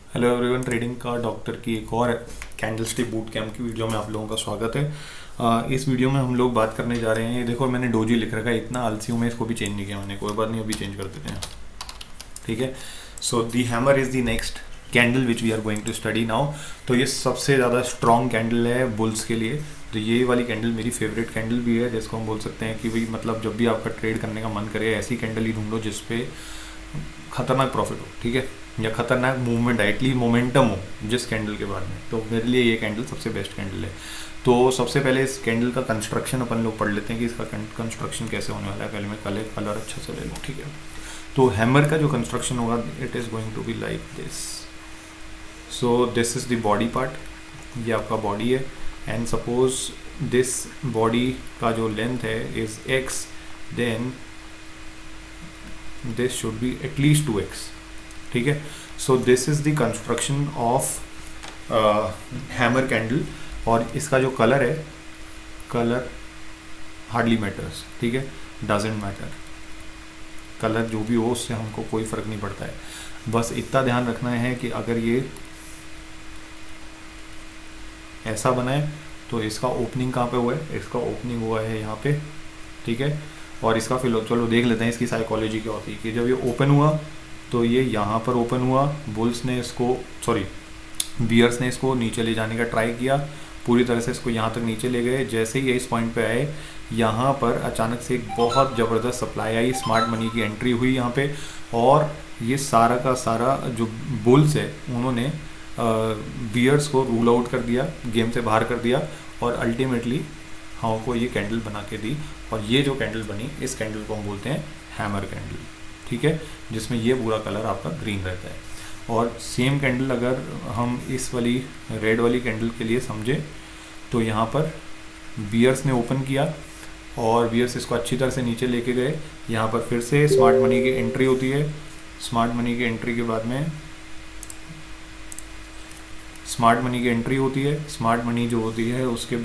Hello everyone, trading का doctor की एक और कैंडल स्टिक बूट कैंप की वीडियो में आप लोगों का स्वागत है। इस वीडियो में हम लोग बात करने जा रहे हैं। ये देखो, मैंने डोजी लिख रखा है, इतना आलसी हूँ मैं, इसको भी चेंज नहीं किया मैंने। कोई बात नहीं, अभी चेंज कर देते हैं। ठीक है। So the hammer is the next candle which we are going to study now. तो ये सबसे ज़्यादा स्ट्रॉन्ग कैंडल है बुल्स के लिए। तो ये वाली कैंडल मेरी फेवरेट कैंडल भी है, जिसको हम बोल सकते हैं कि भाई मतलब जब भी आपका ट्रेड करने का मन करे ऐसी कैंडल ही ढूंढो जिसपे खतरनाक प्रॉफिट हो। ठीक है, या खतरनाक मूवमेंट है, एटलीस्ट मोमेंटम हो जिस कैंडल के बाद में। तो मेरे लिए ये कैंडल सबसे बेस्ट कैंडल है। तो सबसे पहले इस कैंडल का कंस्ट्रक्शन अपन लोग पढ़ लेते हैं कि इसका कंस्ट्रक्शन कैसे होने वाला है। पहले मैं कलर अच्छा से ले लूँ। ठीक है। तो हैमर का जो कंस्ट्रक्शन होगा, it is going to be like this. So this is the body part. ये आपका बॉडी है, एंड सपोज दिस बॉडी का जो लेंथ है is x, then this should be at least 2x। ठीक है। So this is the construction of hammer candle. और इसका जो कलर है, कलर हार्डली मैटर्स। ठीक है, डजेंट मैटर। कलर जो भी हो उससे हमको कोई फ़र्क नहीं पड़ता है। बस इतना ध्यान रखना है कि अगर ये ऐसा बना है तो इसका ओपनिंग कहाँ पे हुआ है। इसका ओपनिंग हुआ है यहाँ पे। ठीक है। और इसका फिर चलो देख लेते हैं इसकी साइकोलॉजी क्या होती है कि जब ये ओपन हुआ तो ये यहाँ पर ओपन हुआ। बुल्स ने इसको बियर्स ने इसको नीचे ले जाने का ट्राई किया, पूरी तरह से इसको यहाँ तक नीचे ले गए। जैसे ही ये इस पॉइंट पे आए, यहाँ पर अचानक से एक बहुत ज़बरदस्त सप्लाई आई, स्मार्ट मनी की एंट्री हुई यहाँ पे। और ये सारा का सारा जो बुल्स है उन्होंने बियर्स को रूल आउट कर दिया, गेम से बाहर कर दिया, और अल्टीमेटली हमको ये कैंडल बना के दी। और ये जो कैंडल बनी, इस कैंडल को हम बोलते हैं हैमर कैंडल। ठीक है, जिसमें ये पूरा कलर आपका ग्रीन रहता है। और सेम कैंडल अगर हम इस वाली रेड वाली कैंडल के लिए समझें तो यहाँ पर बियर्स ने ओपन किया और बियर्स इसको अच्छी तरह से नीचे लेके गए। यहाँ पर फिर से स्मार्ट मनी की एंट्री होती है। स्मार्ट मनी की एंट्री के बाद में स्मार्ट मनी की एंट्री होती है। स्मार्ट मनी जो होती है उसके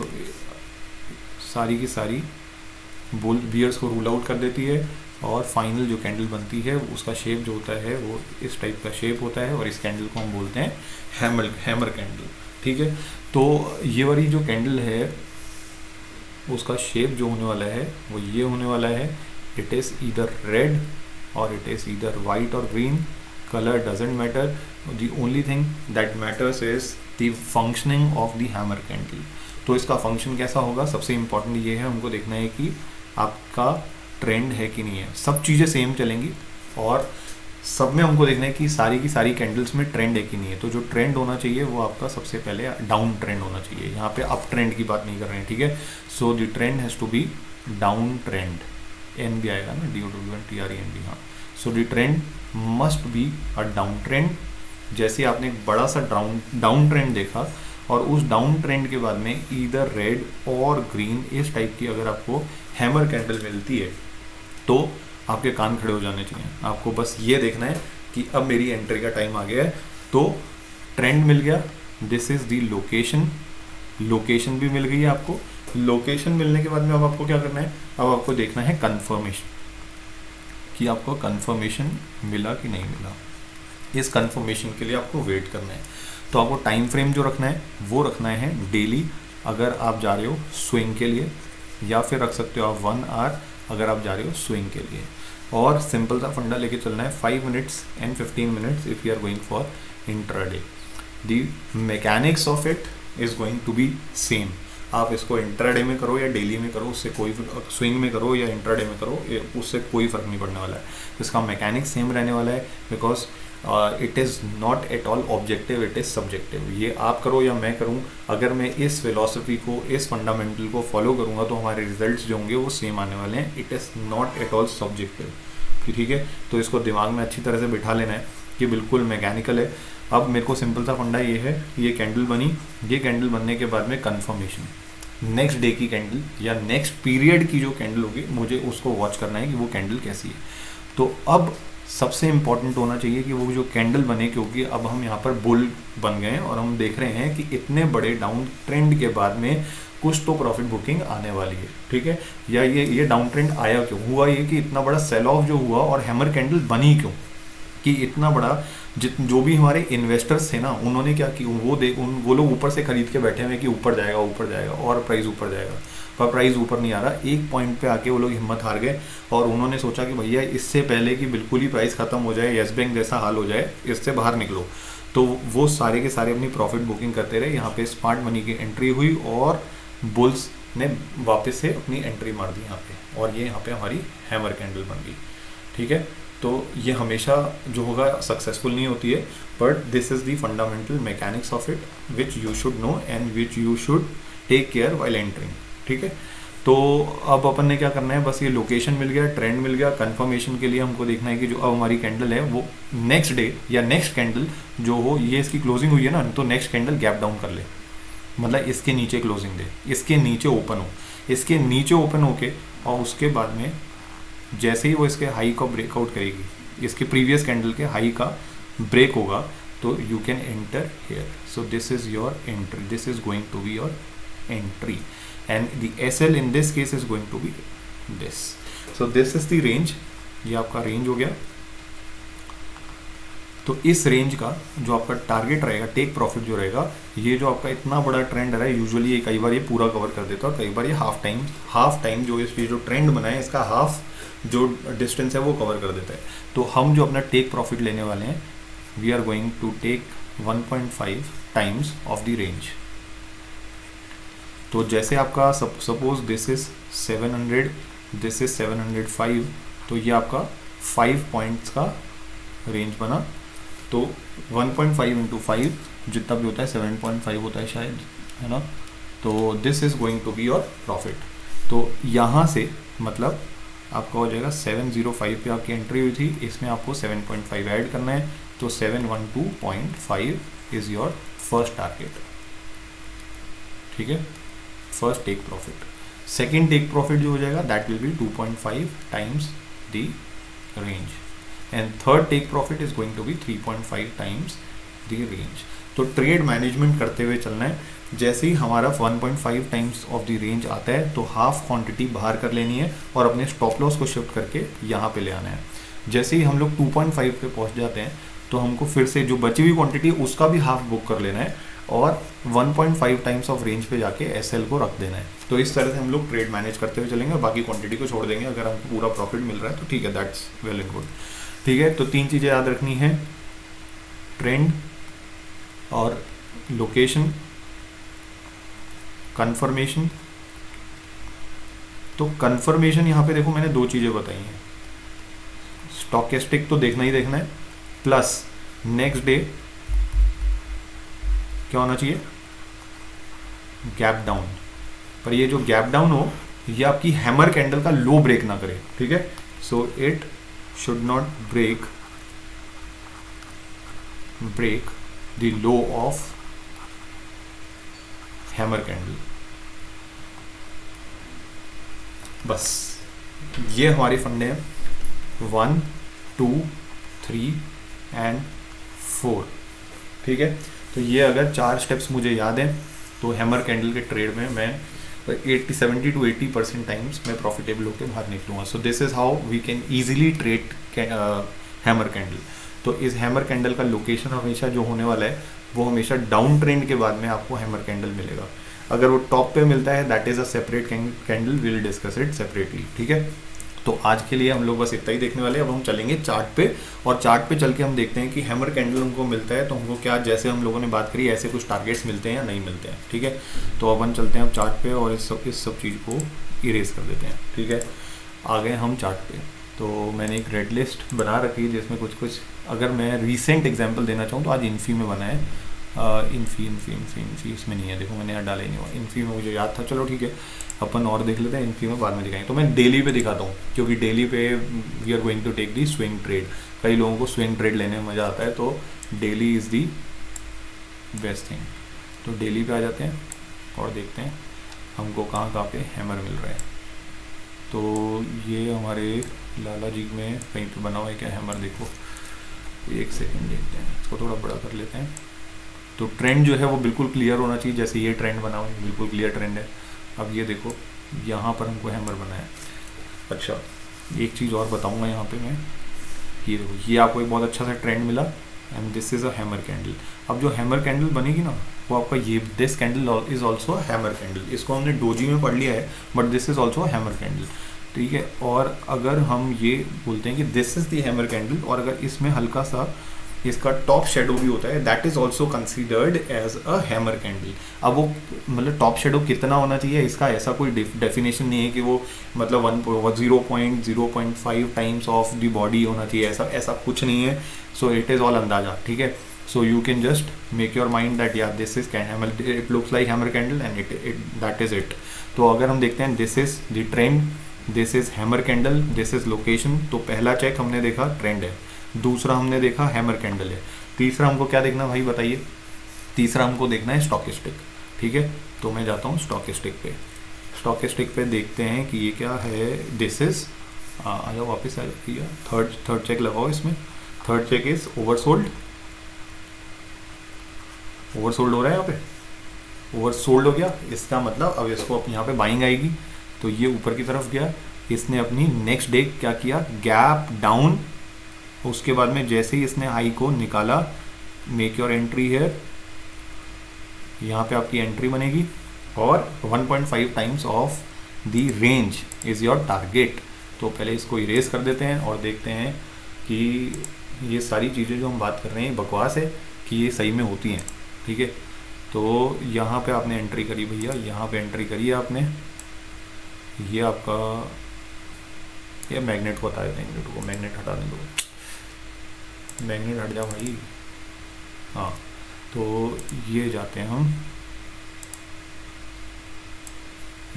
सारी की सारी बियर्स को रूल आउट कर देती है। और फाइनल जो कैंडल बनती है उसका शेप जो होता है वो इस टाइप का शेप होता है, और इस कैंडल को हम बोलते हैं हैमर कैंडल। ठीक है। तो ये वाली जो कैंडल है उसका शेप जो होने वाला है वो ये होने वाला है। इट इज़ ईदर रेड और इट इज़ ईदर वाइट और green. Colour doesn't matter. The only thing that matters is the functioning of the hammer candle. तो इसका फंक्शन कैसा होगा, सबसे इम्पॉर्टेंट ये है, हमको देखना है कि आपका ट्रेंड है कि नहीं है। सब चीज़ें सेम चलेंगी और सब में हमको देखना है कि सारी की सारी कैंडल्स में ट्रेंड है कि नहीं है। तो जो ट्रेंड होना चाहिए वो आपका सबसे पहले डाउन ट्रेंड होना चाहिए। यहाँ पे अप ट्रेंड की बात नहीं कर रहे हैं। ठीक है। So the trend has to be down trend. N भी आएगा ना, DOWNTREND। हाँ। So the trend must be a down trend. जैसे आपने एक बड़ा सा डाउन ट्रेंड देखा और उस डाउन ट्रेंड के बाद में ईदर रेड और ग्रीन इस टाइप की अगर आपको हैमर कैंडल मिलती है तो आपके कान खड़े हो जाने चाहिए। आपको बस ये देखना है कि अब मेरी एंट्री का टाइम आ गया है। तो ट्रेंड मिल गया, this is the location. Location भी मिल गई है आपको। लोकेशन मिलने के बाद में अब आपको क्या करना है, अब आपको देखना है कंफर्मेशन कि आपको कंफर्मेशन मिला कि नहीं मिला। इस कंफर्मेशन के लिए आपको वेट करना है। तो आपको टाइम फ्रेम जो रखना है वो रखना है डेली अगर आप जा रहे हो स्विंग के लिए, या फिर रख सकते हो आप 1 आवर अगर आप जा रहे हो स्विंग के लिए। और सिंपल सा फंडा लेके चलना है, 5 minutes and 15 minutes if you are going for intraday. The mechanics of it is going to be same. आप इसको इंट्राडे में करो या डेली में करो, उससे कोई, स्विंग में करो या इंट्राडे में करो, उससे कोई फ़र्क नहीं पड़ने वाला है। इसका मैकेनिक्स सेम रहने वाला है, because it is not at all objective, it is subjective. ये आप करो या मैं करूँ, अगर मैं इस फिलॉसफी को, इस फंडामेंटल को फॉलो करूँगा तो हमारे रिजल्ट्स जो होंगे वो सेम आने वाले हैं। It is not at all subjective. ठीक है। तो इसको दिमाग में अच्छी तरह से बिठा लेना है कि बिल्कुल मैकेनिकल है। अब मेरे को सिंपल सा फंडा ये है, ये कैंडल बनी, ये कैंडल बनने के बाद में कन्फर्मेशन, नेक्स्ट डे की कैंडल या नेक्स्ट पीरियड की जो कैंडल होगी मुझे उसको वॉच करना है कि वो कैंडल कैसी है। तो अब सबसे इम्पॉर्टेंट होना चाहिए कि वो जो कैंडल बने, क्योंकि अब हम यहाँ पर बुल बन गए हैं और हम देख रहे हैं कि इतने बड़े डाउन ट्रेंड के बाद में कुछ तो प्रॉफिट बुकिंग आने वाली है। ठीक है। या ये डाउन ट्रेंड आया क्यों हुआ, ये कि इतना बड़ा सेल ऑफ जो हुआ और हैमर कैंडल बनी क्यों, कि इतना बड़ा जो भी हमारे इन्वेस्टर्स थे ना, उन्होंने क्या कि वो लोग ऊपर से खरीद के बैठे हुए कि ऊपर जाएगा ऊपर जाएगा और प्राइस ऊपर जाएगा, पर प्राइस ऊपर नहीं आ रहा। एक पॉइंट पे आके वो लोग हिम्मत हार गए और उन्होंने सोचा कि भैया इससे पहले कि बिल्कुल ही प्राइस खत्म हो जाए, येस बैंक जैसा हाल हो जाए, इससे बाहर निकलो। तो वो सारे के सारे अपनी प्रॉफिट बुकिंग करते रहे। यहाँ पे स्मार्ट मनी की एंट्री हुई और बुल्स ने वापस से अपनी एंट्री मार दी यहाँ पे, और ये यहाँ पे हमारी हैमर कैंडल बन गई। ठीक है, तो ये हमेशा जो होगा सक्सेसफुल नहीं होती है, but this is the fundamental mechanics of it which you should know and which you should take care while entering. ठीक है, तो अब अपन ने क्या करना है, बस ये लोकेशन मिल गया, ट्रेंड मिल गया, कंफर्मेशन के लिए हमको देखना है कि जो अब हमारी कैंडल है वो नेक्स्ट डे या नेक्स्ट कैंडल जो हो, ये इसकी क्लोजिंग हुई है ना, तो नेक्स्ट कैंडल गैप डाउन कर ले, मतलब इसके नीचे क्लोजिंग दे, इसके नीचे ओपन हो, इसके नीचे ओपन होके और उसके बाद में जैसे ही वो इसके हाई का ब्रेकआउट करेगी, इसके प्रीवियस कैंडल के हाई का ब्रेक होगा, तो you can enter here. So this is your entry, this is going to be your entry and the SL in this case is going to be this. So this is the range, ये आपका range हो गया। तो इस range का जो आपका target रहेगा, टेक प्रॉफिट जो रहेगा, ये जो आपका इतना बड़ा ट्रेंड रहा है, यूजुअली ये कई बार ये पूरा कवर कर देता है, कई बार ये हाफ टाइम जो इस जो ट्रेंड बना है इसका हाफ जो डिस्टेंस है वो कवर कर देता है। तो हम जो अपना टेक प्रॉफिट लेने वाले हैं, we are going to take 1.5 times of the range. तो जैसे आपका suppose this is 700, this is 705, तो ये आपका 5 पॉइंट्स का रेंज बना। तो 1.5 इंटू 5 जितना भी होता है 7.5 होता है शायद, है ना। तो this is going to be your profit. तो यहाँ से मतलब आपका हो जाएगा 705 पे आपकी एंट्री हुई थी, इसमें आपको 7.5 ऐड करना है, तो 712.5 इज योर फर्स्ट टारगेट। ठीक है, first take profit. Second take profit जो हो जाएगा that will be 2.5 times the range and third take profit is going to be 3.5 times the range. तो ट्रेड मैनेजमेंट करते हुए चलना है। जैसे ही हमारा 1.5 टाइम्स ऑफ द रेंज आता है तो हाफ क्वांटिटी बाहर कर लेनी है और अपने स्टॉप लॉस को शिफ्ट करके यहाँ पे ले आना है। जैसे ही हम लोग 2.5 पे पहुँच जाते हैं तो हमको फिर से जो बची हुई क्वांटिटी उसका भी हाफ बुक कर लेना है और 1.5 टाइम्स ऑफ रेंज पे जाके SL को रख देना है। तो इस तरह से हम लोग ट्रेड मैनेज करते हुए चलेंगे, बाकी क्वांटिटी को छोड़ देंगे। अगर हमको पूरा प्रॉफिट मिल रहा है तो ठीक है, दैट्स वेल एंड गुड। ठीक है, तो 3 चीज़ें याद रखनी है, ट्रेंड और लोकेशन, कंफर्मेशन। तो कंफर्मेशन यहाँ पे देखो मैंने 2 चीज़ें बताई हैं, स्टॉकेस्टिक तो देखना ही देखना है, प्लस नेक्स्ट डे क्या होना चाहिए, गैप डाउन। पर ये जो गैप डाउन हो ये आपकी हैमर कैंडल का लो ब्रेक ना करे। ठीक है, so it should not break the low of hammer candle. बस ये हमारे फंडे हैं 1, 2, 3 एंड 4। ठीक है, तो ये अगर 4 स्टेप्स मुझे याद हैं तो हैमर कैंडल के ट्रेड में मैं 70 to 80% टाइम्स मैं प्रॉफिटेबल होकर बाहर निकलूँगा। So this is how we can easily trade hammer candle. तो इस हैमर कैंडल का लोकेशन हमेशा जो होने वाला है वो हमेशा डाउन ट्रेंड के बाद में आपको हैमर कैंडल मिलेगा। अगर वो टॉप पे मिलता है that is a separate candle, will discuss it separately. ठीक है, तो आज के लिए हम लोग बस इतना ही देखने वाले हैं। अब हम चलेंगे चार्ट पे, और चार्ट पे चल के हम देखते हैं कि हैमर कैंडल हमको मिलता है तो हमको क्या, जैसे हम लोगों ने बात करी ऐसे कुछ टारगेट्स मिलते हैं या नहीं मिलते हैं। ठीक है, तो अब हम चलते हैं अब चार्ट पे और इस सब चीज़ को इरेज कर देते हैं। ठीक है, आ गए हम चार्ट पे। तो मैंने एक रेड लिस्ट बना रखी है जिसमें कुछ अगर मैं रीसेंट एग्जाम्पल देना चाहूँ तो आज इन्फी में बना है। इन्फी इसमें नहीं है, देखो मैंने यहाँ डाला ही नहीं हुआ। इन्फी में मुझे याद था, चलो ठीक है अपन और देख लेते हैं, इन्फी में बाद में दिखाएंगे। तो मैं डेली पे दिखाता हूँ क्योंकि डेली पे we are going to take the swing trade. कई लोगों को स्विंग ट्रेड लेने में मज़ा आता है, तो daily is the best thing. तो डेली पे आ जाते हैं और देखते हैं हमको कहाँ पे हैमर मिल रहा है। तो ये हमारे लाला जी में कहीं पे बना हुआ है क्या हैमर, देखो एक सेकेंड देखते हैं, इसको थोड़ा बड़ा कर लेते हैं। तो ट्रेंड जो है वो बिल्कुल क्लियर होना चाहिए, जैसे ये ट्रेंड बना हुआ है बिल्कुल क्लियर ट्रेंड है। अब ये देखो यहाँ पर हमको हैमर बना है। अच्छा एक चीज़ और बताऊँगा यहाँ पे मैं, ये देखो ये आपको एक बहुत अच्छा सा ट्रेंड मिला, and this is a hammer candle. अब जो हैमर कैंडल बनेगी ना वो आपका ये this candle is also hammer candle. इसको हमने डोजी में पढ़ लिया है but this is also hammer candle, ठीक है। और अगर हम ये बोलते हैं कि this is the hammer candle और अगर इसमें हल्का सा इसका टॉप शेडो भी होता है, that is also considered as a hammer candle. अब वो मतलब टॉप शेडो कितना होना चाहिए इसका ऐसा कोई डेफिनेशन नहीं है कि वो मतलब 0.05 टाइम्स ऑफ द बॉडी होना चाहिए, ऐसा कुछ नहीं है। सो इट इज़ ऑल अंदाजा, ठीक है। So you can just make your mind that यार this is hammer, it looks like hammer candle and it that is it. तो अगर हम देखते हैं this is the trend, this is hammer candle, this is location, तो पहला check हमने देखा ट्रेंड है, दूसरा हमने देखा हैमर कैंडल है, तीसरा हमको क्या देखना भाई बताइए? तीसरा हमको देखना है स्टॉकेस्टिक, ठीक है। तो मैं जाता हूँ स्टॉकेस्टिक पे। स्टॉकेस्टिक पे देखते हैं कि ये क्या है। दिस इज आ जाओ वापस आ जाइए, थर्ड चेक लगाओ इसमें। Third check is oversold, oversold हो रहा है यहाँ पे, ओवरसोल्ड हो गया। इसका मतलब अब इसको यहाँ पे बाइंग आएगी तो ये ऊपर की तरफ गया, इसने अपनी नेक्स्ट डे क्या किया, गैप डाउन। उसके बाद में जैसे ही इसने हाई को निकाला, मेक योर एंट्री हियर, यहाँ पे आपकी एंट्री बनेगी और 1.5 times of the range is your target. तो पहले इसको इरेज कर देते हैं और देखते हैं कि ये सारी चीज़ें जो हम बात कर रहे हैं बकवास है कि ये सही में होती हैं, ठीक है। तो यहाँ पे आपने एंट्री करी भैया, यहाँ पे एंट्री करी है आपने, ये आपका ये मैग्नेट को हटा देते हैं, मैग्नेट हटा दें, दो मैग्नेट हट जाओ भाई। हाँ तो ये जाते हैं हम,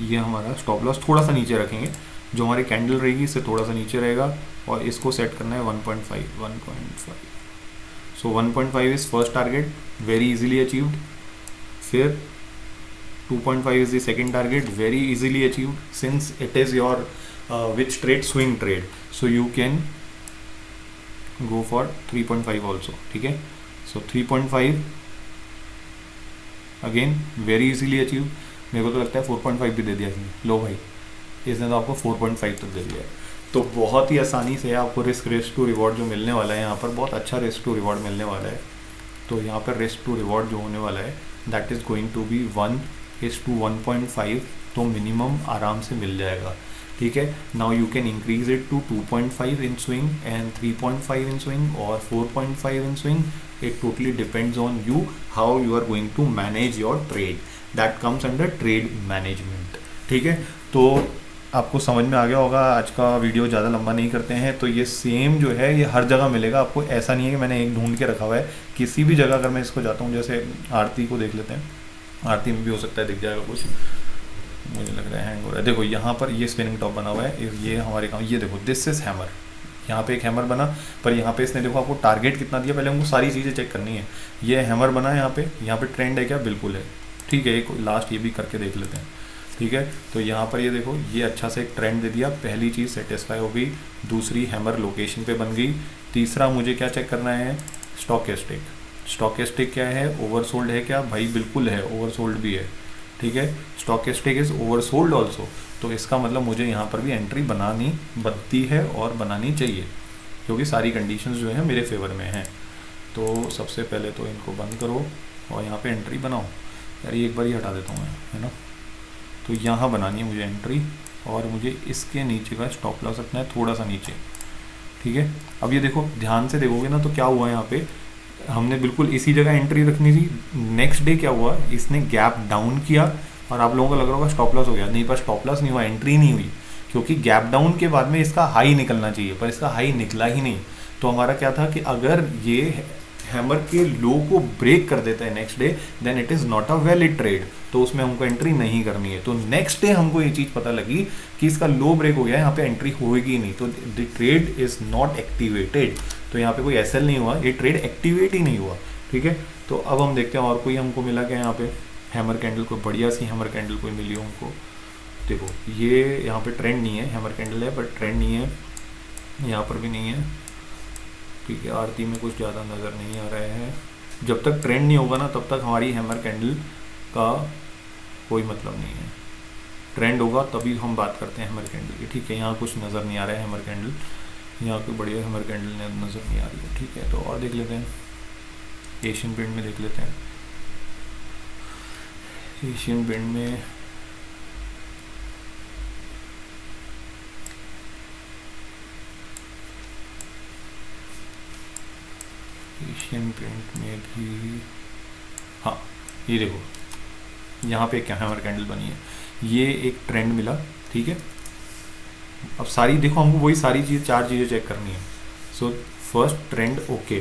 ये हमारा स्टॉप लॉस थोड़ा सा नीचे रखेंगे, जो हमारी कैंडल रहेगी इससे थोड़ा सा नीचे रहेगा और इसको सेट करना है 1.5। सो 1.5 is first target, very easily achieved. फिर 2.5 is the second target, very easily achieved since it is your which trade, swing trade, so you can go for 3.5 also, ठीक है। so 3.5 again very easily achieved। मेरे को तो लगता है 4.5 भी दे दिया इसने, लो भाई इसने तो आपको 4.5 तक दे दिया है। तो बहुत ही आसानी से आपको रिस्क टू रिवॉर्ड जो मिलने वाला है यहाँ पर, बहुत अच्छा रिस्क टू रिवॉर्ड मिलने वाला है। तो यहाँ पर रिस्क टू रिवॉर्ड जो होने वाला है that is going to be 1:1.5, तो मिनिमम आराम से मिल जाएगा, ठीक है। Now you can increase it to 2.5 in swing and 3.5 in swing और 4.5 in swing. It totally depends on you how you are going to manage your trade, that comes under trade management, ठीक है। तो आपको समझ में आ गया होगा, आज का वीडियो ज़्यादा लंबा नहीं करते हैं। तो ये सेम जो है ये हर जगह मिलेगा आपको, ऐसा नहीं है कि मैंने एक ढूंढ के रखा हुआ है। किसी भी जगह अगर मैं इसको जाता हूँ, जैसे आरती को देख लेते हैं, आरती में भी हो सकता है दिख जाएगा कुछ, मुझे लग रहा है हैंग हो रहा है। देखो यहाँ पर ये स्पिनिंग टॉप बना हुआ है, ये हमारे काम, ये देखो दिस इज हैमर, यहाँ पे एक हैमर बना, पर यहाँ पे इसने देखो आपको टारगेट कितना दिया, पहले हमको सारी चीज़ें चेक करनी है। ये हैमर बना है यहाँ पे ट्रेंड है क्या, बिल्कुल है, ठीक है। एक लास्ट ये भी करके देख लेते हैं, ठीक है। तो यहाँ पर ये देखो ये अच्छा से एक ट्रेंड दे दिया, पहली चीज़ सेटिस्फाई हो गई, दूसरी हैमर लोकेशन पे बन गई, तीसरा मुझे क्या चेक करना है, स्टॉकेस्टिक। स्टॉकेस्टिक क्या है, ओवरसोल्ड है क्या, भाई बिल्कुल है, ओवरसोल्ड भी है, ठीक है। स्टॉकेस्टिक इज ओवरसोल्ड ऑल्सो, तो इसका मतलब मुझे यहाँ पर भी एंट्री बनानी बनती है और बनानी चाहिए, क्योंकि सारी कंडीशंस जो है मेरे फेवर में हैं। तो सबसे पहले तो इनको बंद करो और यहाँ पे एंट्री बनाओ। यार ये एक बार ही हटा देता हूँ मैं, है ना। तो यहाँ बनानी है मुझे एंट्री और मुझे इसके नीचे का स्टॉप लॉस रखना है थोड़ा सा नीचे, ठीक है। अब ये देखो ध्यान से देखोगे ना तो क्या हुआ, यहाँ पे हमने बिल्कुल इसी जगह एंट्री रखनी थी। नेक्स्ट डे क्या हुआ, इसने गैप डाउन किया और आप लोगों को लग रहा होगा स्टॉप लॉस हो गया, नहीं, पर स्टॉप लॉस नहीं हुआ, एंट्री नहीं हुई, क्योंकि गैप डाउन के बाद में इसका हाई निकलना चाहिए, पर इसका हाई निकला ही नहीं। तो हमारा क्या था कि अगर ये हैमर के लो को ब्रेक कर देता है next day, then it is not a valid trade, तो उसमें हमको एंट्री नहीं करनी है। तो नेक्स्ट डे हमको ये चीज़ पता लगी कि इसका लो ब्रेक हो गया है, यहाँ पे एंट्री होएगी नहीं, तो the trade is not activated. तो यहाँ पे कोई एसएल नहीं हुआ, ये ट्रेड एक्टिवेट ही नहीं हुआ, ठीक है। तो अब हम देखते हैं और कोई हमको मिला क्या यहाँ पे, हैमर कैंडल को बढ़िया सी हैमर कैंडल कोई मिली हो हमको। देखो ये यहाँ पे ट्रेंड नहीं है, हैमर कैंडल है बट ट्रेंड नहीं है, यहाँ पर भी नहीं है, ठीक है। आरती में कुछ ज़्यादा नज़र नहीं आ रहा है। जब तक ट्रेंड नहीं होगा ना तब तक हमारी हैमर कैंडल का कोई मतलब नहीं है, ट्रेंड होगा तभी हम बात करते हैं हैमर कैंडल की, ठीक है। यहाँ कुछ नज़र नहीं आ रहा है हैमर कैंडल, यहाँ कोई बढ़िया हैमर कैंडल नज़र नहीं आ रही है, ठीक है। तो और देख लेते हैं, एशियन पेंट में देख लेते हैं। एशियन पेंट में भी, हाँ ये देखो यहाँ पे क्या हैमर कैंडल बनी है, ये एक ट्रेंड मिला, ठीक है। अब सारी देखो, हमको वही सारी चीज़, 4 चीज़ें चेक करनी है। So first trend okay,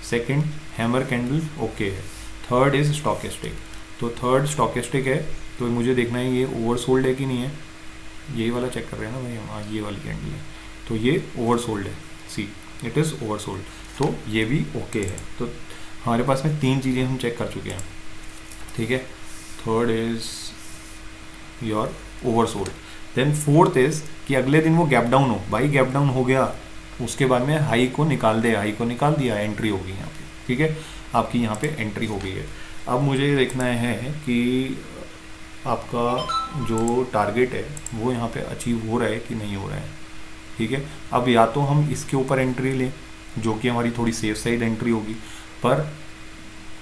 second hammer candle okay है, थर्ड इज स्टॉकेस्टिक। तो थर्ड स्टॉकेस्टिक है, तो मुझे देखना है ये ओवरसोल्ड है कि नहीं है। यही वाला चेक कर रहे हैं ना भाई, हाँ ये वाली कैंडल है, तो ये ओवरसोल्ड है, सी इट इज़ ओवरसोल्ड, तो ये भी ओके है। तो हमारे पास में 3 चीज़ें हम चेक कर चुके हैं, ठीक है। Third is your oversold, then fourth is कि अगले दिन वो गैप डाउन हो, भाई गैप डाउन हो गया, उसके बाद में हाई को निकाल दे, हाई को निकाल दिया, एंट्री होगी यहाँ पे, ठीक है, आपकी यहाँ पे एंट्री हो गई है। अब मुझे देखना है कि आपका जो टारगेट है वो यहाँ पे अचीव हो रहा है कि नहीं हो रहा है, ठीक है। अब या तो हम इसके ऊपर एंट्री लें, जो कि हमारी थोड़ी सेफ साइड एंट्री होगी, पर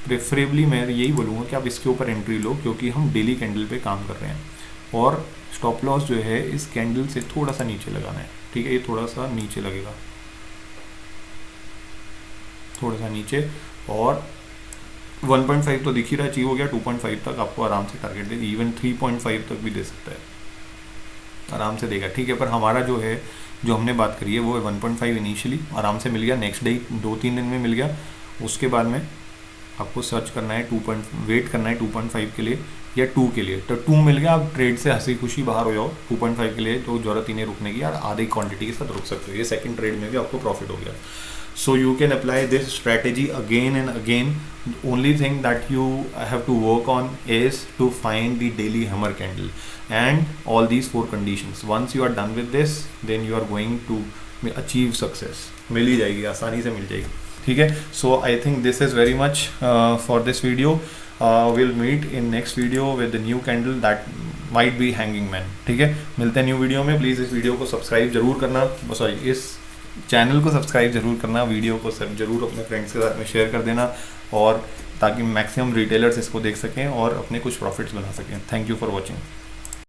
प्रेफरेबली मैं यही बोलूँगा कि आप इसके ऊपर एंट्री लो, क्योंकि हम डेली कैंडल पे काम कर रहे हैं, और स्टॉप लॉस जो है इस कैंडल से थोड़ा सा नीचे लगाना है, ठीक है। ये थोड़ा सा नीचे लगेगा, थोड़ा सा नीचे, और 1.5 तो दिख ही रहा है, अचीव हो गया। 2.5 तक आपको आराम से टारगेट दे, इवन 3.5 तक भी दे सकता है, आराम से देगा, ठीक है। पर हमारा जो है, जो हमने बात करी है वो 1.5 इनिशियली आराम से मिल गया, नेक्स्ट डे 2-3 दिन में मिल गया। उसके बाद में आपको सर्च करना है, वेट करना है 2.5 के लिए या 2 के लिए। तो 2 मिल गया, आप ट्रेड से हंसी खुशी बाहर हो जाओ। 2.5 के लिए तो ज़रूरत ही नहीं रुकने की, यार आधी क्वांटिटी के साथ रुक सकते हो, ये सेकंड ट्रेड में भी आपको प्रॉफिट हो गया। So you can apply this strategy again and again. The only thing that you have to work on is to find the daily hammer candle and all these 4 conditions. Once you are done with this, then you are going to achieve success. मिल ही जाएगी, आसानी से मिल जाएगी, ठीक है। So I think this is very much for this video. We'll meet in next video with the new candle that might be hanging man, ठीक है। मिलते हैं न्यू वीडियो में। प्लीज़ इस वीडियो को सब्सक्राइब जरूर करना, सॉरी इस चैनल को सब्सक्राइब जरूर करना, वीडियो को सब जरूर अपने फ्रेंड्स के साथ में शेयर कर देना, और ताकि मैक्सिमम रिटेलर्स इसको देख सकें और अपने कुछ प्रॉफिट्स बना सकें। Thank you for watching.